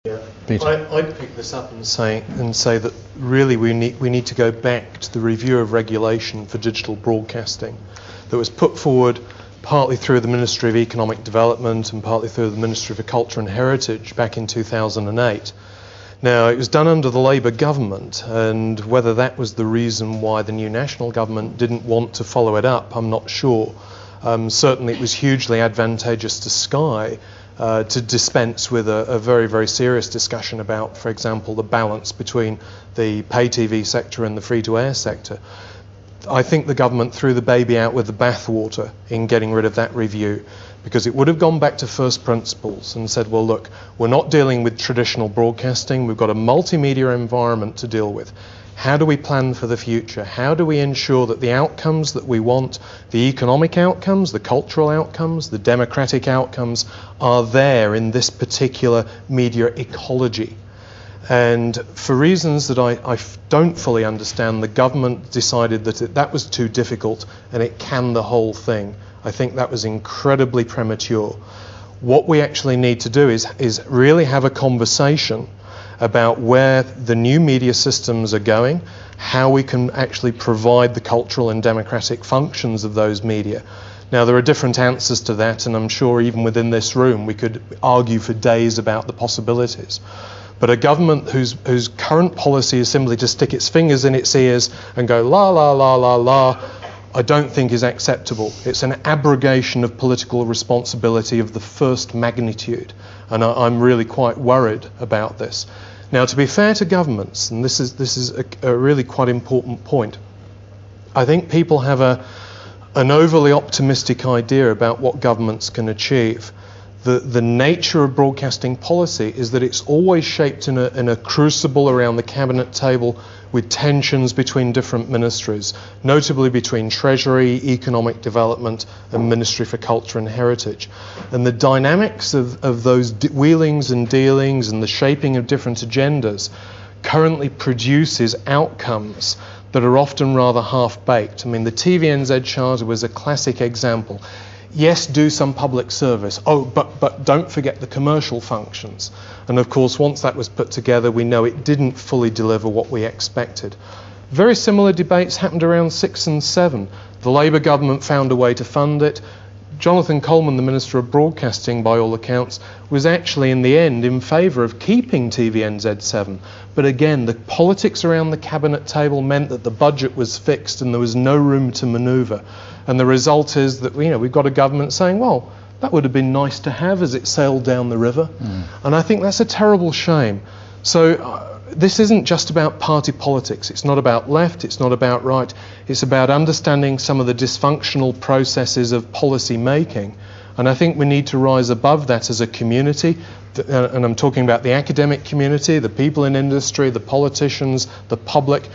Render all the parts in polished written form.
Yeah, Peter. I'd pick this up and say that really we need to go back to the review of regulation for digital broadcasting that was put forward partly through the Ministry of Economic Development and partly through the Ministry for Culture and Heritage back in 2008. Now, it was done under the Labour government, and whether that was the reason why the new national government didn't want to follow it up, I'm not sure. Certainly it was hugely advantageous to Sky to dispense with a very, very serious discussion about, for example, the balance between the pay TV sector and the free-to-air sector. I think the government threw the baby out with the bathwater in getting rid of that review, because it would have gone back to first principles and said, well, look, we're not dealing with traditional broadcasting, we've got a multimedia environment to deal with. How do we plan for the future? How do we ensure that the outcomes that we want, the economic outcomes, the cultural outcomes, the democratic outcomes, are there in this particular media ecology? And for reasons that I don't fully understand, the government decided that that was too difficult and it canned the whole thing. I think that was incredibly premature. What we actually need to do is really have a conversation about where the new media systems are going, how we can actually provide the cultural and democratic functions of those media. Now, there are different answers to that, and I'm sure even within this room we could argue for days about the possibilities. But a government whose current policy is simply to stick its fingers in its ears and go la la la la la, I don't think is acceptable. It's an abrogation of political responsibility of the first magnitude, and I'm really quite worried about this. Now, to be fair to governments, and this is a really quite important point, I think people have an overly optimistic idea about what governments can achieve. The nature of broadcasting policy is that it's always shaped in a crucible around the cabinet table with tensions between different ministries, notably between Treasury, Economic Development and Ministry for Culture and Heritage. And the dynamics of those wheelings and dealings and the shaping of different agendas currently produces outcomes that are often rather half-baked. I mean, the TVNZ Charter was a classic example. Yes, do some public service. Oh, but don't forget the commercial functions. And of course, once that was put together, we know it didn't fully deliver what we expected. Very similar debates happened around 6 and 7. The Labour government found a way to fund it. Jonathan Coleman, the Minister of Broadcasting, by all accounts, was actually in the end in favour of keeping TVNZ7. But again, the politics around the cabinet table meant that the budget was fixed and there was no room to manoeuvre. And the result is that, you know, we've got a government saying, well, that would have been nice to have as it sailed down the river. And I think that's a terrible shame. So this isn't just about party politics. It's not about left, it's not about right. It's about understanding some of the dysfunctional processes of policy making. And I think we need to rise above that as a community. And I'm talking about the academic community, the people in industry, the politicians, the public.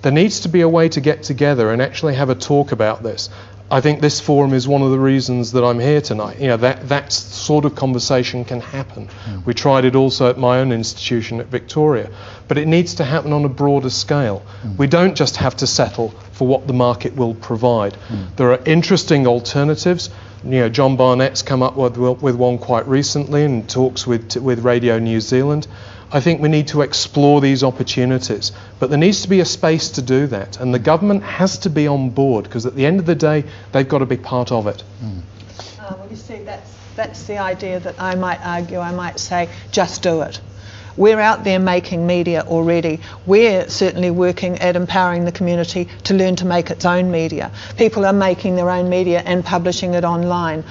There needs to be a way to get together and actually have a talk about this. I think this forum is one of the reasons that I'm here tonight. You know, that sort of conversation can happen. We tried it also at my own institution at Victoria, but it needs to happen on a broader scale. We don't just have to settle for what the market will provide. There are interesting alternatives. You know, John Barnett's come up with one quite recently and talks with Radio New Zealand. I think we need to explore these opportunities, but there needs to be a space to do that, and the government has to be on board, because at the end of the day, they've got to be part of it. Well, you see, that's the idea that I might argue. I might say, just do it. We're out there making media already. We're certainly working at empowering the community to learn to make its own media. People are making their own media and publishing it online.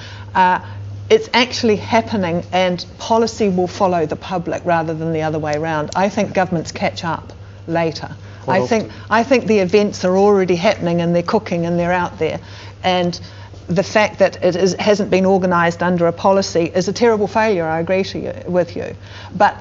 It's actually happening, and policy will follow the public rather than the other way around. I think governments catch up later. I think the events are already happening and they're cooking and they're out there. And the fact that it hasn't been organised under a policy is a terrible failure, I agree with you. But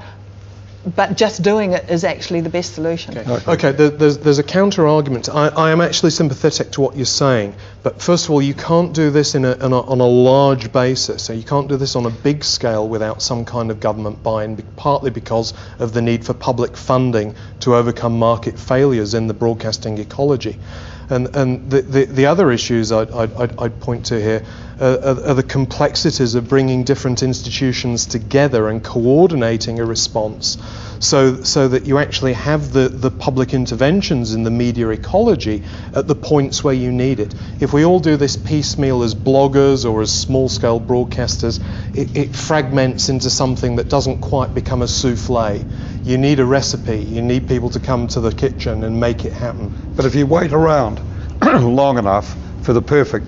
but just doing it is actually the best solution. Okay. There's a counter argument. I am actually sympathetic to what you're saying, but first of all, you can't do this on a large basis. So you can't do this on a big scale without some kind of government buy-in, partly because of the need for public funding to overcome market failures in the broadcasting ecology. And the other issues I'd point to here are the complexities of bringing different institutions together and coordinating a response so that you actually have the public interventions in the media ecology at the points where you need it. If we all do this piecemeal as bloggers or as small-scale broadcasters, it fragments into something that doesn't quite become a souffle. You need a recipe. You need people to come to the kitchen and make it happen. But if you wait around long enough for the perfect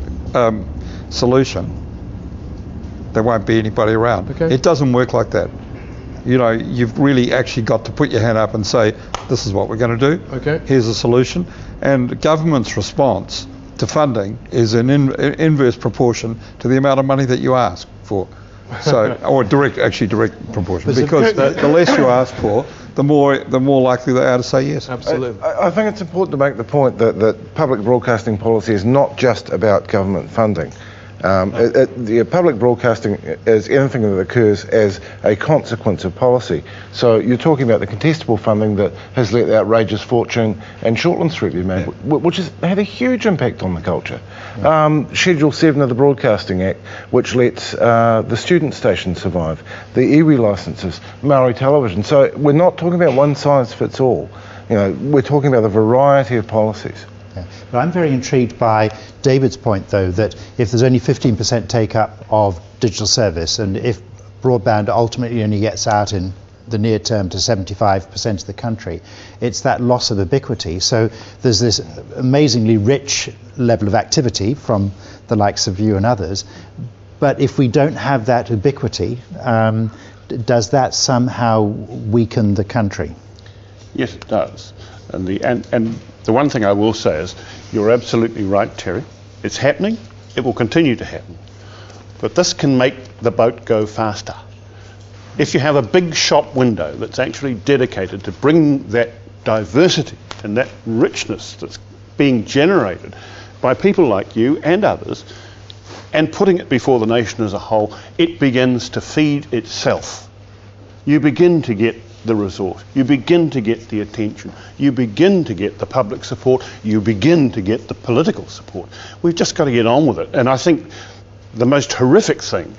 solution, there won't be anybody around. Okay. It doesn't work like that. You know, you've really actually got to put your hand up and say, this is what we're going to do. Okay. Here's a solution. And the government's response to funding is in inverse proportion to the amount of money that you ask for. So, or direct proportion. Because the less you ask for, the more likely they are to say yes. Absolutely. I think it's important to make the point that public broadcasting policy is not just about government funding. Public broadcasting is anything that occurs as a consequence of policy. So you're talking about the contestable funding that has let the outrageous fortune and Shortland Street be made, which has had a huge impact on the culture. Schedule 7 of the Broadcasting Act, which lets the student station survive, the iwi licences, Maori television. So we're not talking about one size fits all. You know, we're talking about a variety of policies. But I'm very intrigued by David's point, though, that if there's only 15% take-up of digital service, and if broadband ultimately only gets out in the near term to 75% of the country, it's that loss of ubiquity. So there's this amazingly rich level of activity from the likes of you and others, but if we don't have that ubiquity, does that somehow weaken the country? Yes, it does. And the one thing I will say is, you're absolutely right, Terry. It's happening. It will continue to happen. But this can make the boat go faster. If you have a big shop window that's actually dedicated to bring that diversity and that richness that's being generated by people like you and others, and putting it before the nation as a whole, it begins to feed itself. You begin to get the resource, you begin to get the attention, you begin to get the public support, you begin to get the political support. We've just got to get on with it. And I think the most horrific thing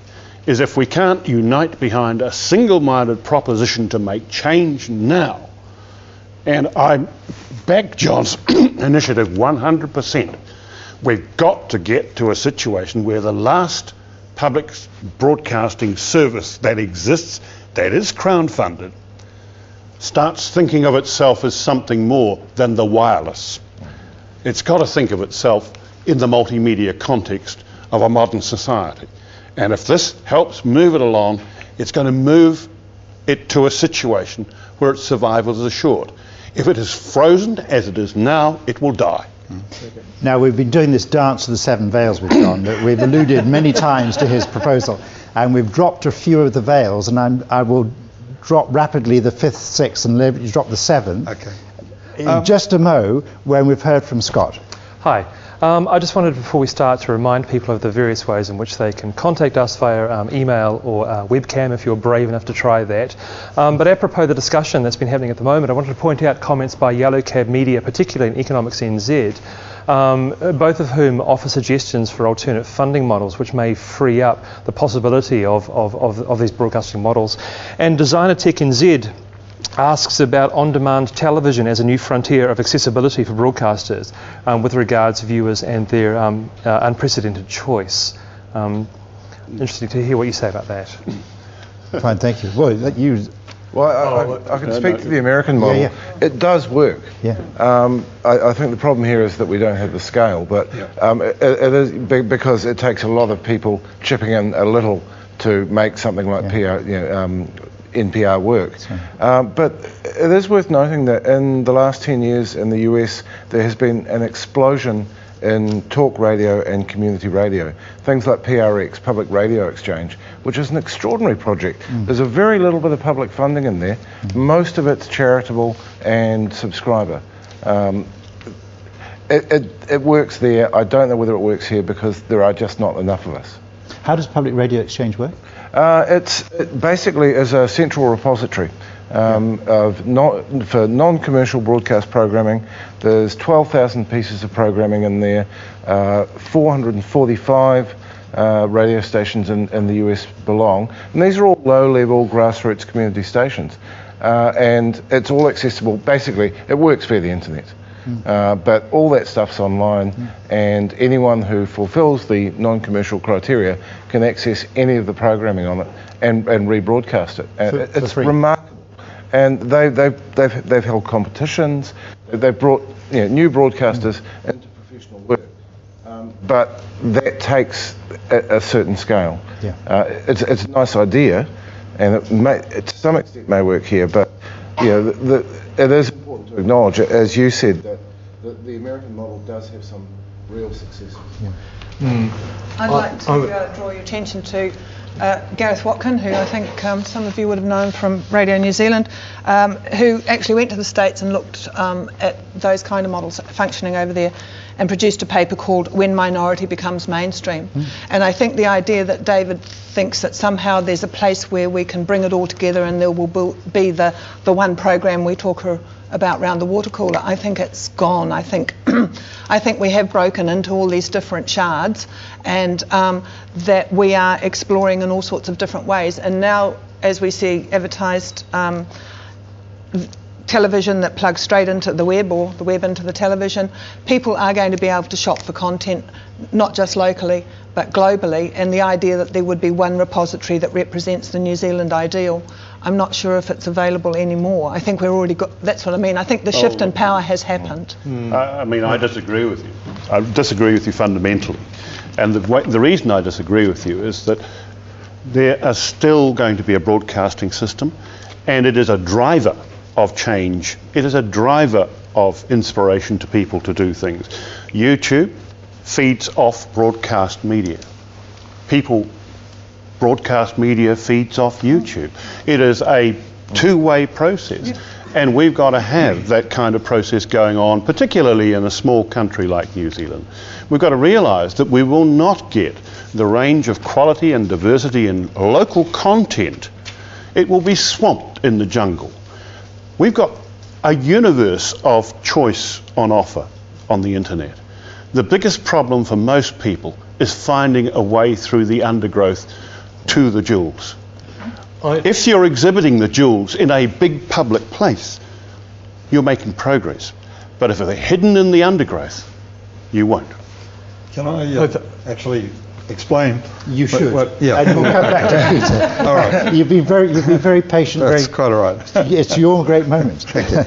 is if we can't unite behind a single-minded proposition to make change now. And I back John's initiative 100%. We've got to get to a situation where the last public broadcasting service that exists, that is Crown-funded, starts thinking of itself as something more than the wireless. It's got to think of itself in the multimedia context of a modern society. And if this helps move it along, it's going to move it to a situation where its survival is assured. If it is frozen as it is now, it will die. Now, we've been doing this dance of the seven veils with John, that we've alluded many times to his proposal, and we've dropped a few of the veils, and I will drop rapidly the 5th, 6th, and drop the 7th. Okay. In just a mo, when we've heard from Scott. Hi. I just wanted, before we start, to remind people of the various ways in which they can contact us via email or webcam, if you're brave enough to try that. But apropos the discussion that's been happening at the moment, I wanted to point out comments by Yellow Cab Media, particularly in Economics NZ, both of whom offer suggestions for alternate funding models which may free up the possibility of these broadcasting models. And Designer Tech NZ asks about on-demand television as a new frontier of accessibility for broadcasters with regards to viewers and their unprecedented choice. Interesting to hear what you say about that. Fine, thank you. Well, I can speak to the American model. Yeah. It does work. Yeah. I think the problem here is that we don't have the scale, but it is because it takes a lot of people chipping in a little to make something like NPR work. But it is worth noting that in the last 10 years in the US, there has been an explosion in talk radio and community radio. Things like PRX, Public Radio Exchange, which is an extraordinary project. There's a very little bit of public funding in there. Most of it's charitable and subscriber. It works there. I don't know whether it works here because there are just not enough of us. How does Public Radio Exchange work? It basically is a central repository for non-commercial broadcast programming. There's 12,000 pieces of programming in there, 445 radio stations in the US belong, and these are all low-level grassroots community stations, and it's all accessible. Basically, it works via the internet. But all that stuff's online, and anyone who fulfills the non-commercial criteria can access any of the programming on it and rebroadcast it. It's free. Remarkable. And they've held competitions. They've brought new broadcasters into professional work, but that takes a certain scale. It's a nice idea, and it to some extent may work here, but it is important to acknowledge, as you said, that the American model does have some real successes. I'd like to draw your attention to Gareth Watkin, who I think some of you would have known from Radio New Zealand, who actually went to the States and looked at those kind of models functioning over there and produced a paper called When Minority Becomes Mainstream. And I think the idea that David thinks that somehow there's a place where we can bring it all together and there will be the one program we talk about round the water cooler, I think it's gone. I think we have broken into all these different shards, and that we are exploring in all sorts of different ways. And now, as we see advertised television that plugs straight into the web, or the web into the television, people are going to be able to shop for content, not just locally but globally, and the idea that there would be one repository that represents the New Zealand ideal, I'm not sure if it's available anymore. I think we're already got, that's what I mean. I think the shift in power has happened. I mean, I disagree with you. I disagree with you fundamentally. And the reason I disagree with you is that there is still going to be a broadcasting system, and it is a driver of change. It is a driver of inspiration to people to do things. YouTube feeds off broadcast media. Broadcast media feeds off YouTube. It is a two-way process, and we've got to have that kind of process going on, particularly in a small country like New Zealand. We've got to realise that we will not get the range of quality and diversity in local content. It will be swamped in the jungle. We've got a universe of choice on offer on the internet. The biggest problem for most people is finding a way through the undergrowth to the jewels. If you're exhibiting the jewels in a big public place, you're making progress. But if they're hidden in the undergrowth, you won't. Can I actually explain? You should. Yeah. And we'll come back to Peter. All right. You've been very patient. That's quite all right. It's your great moment. Thank you.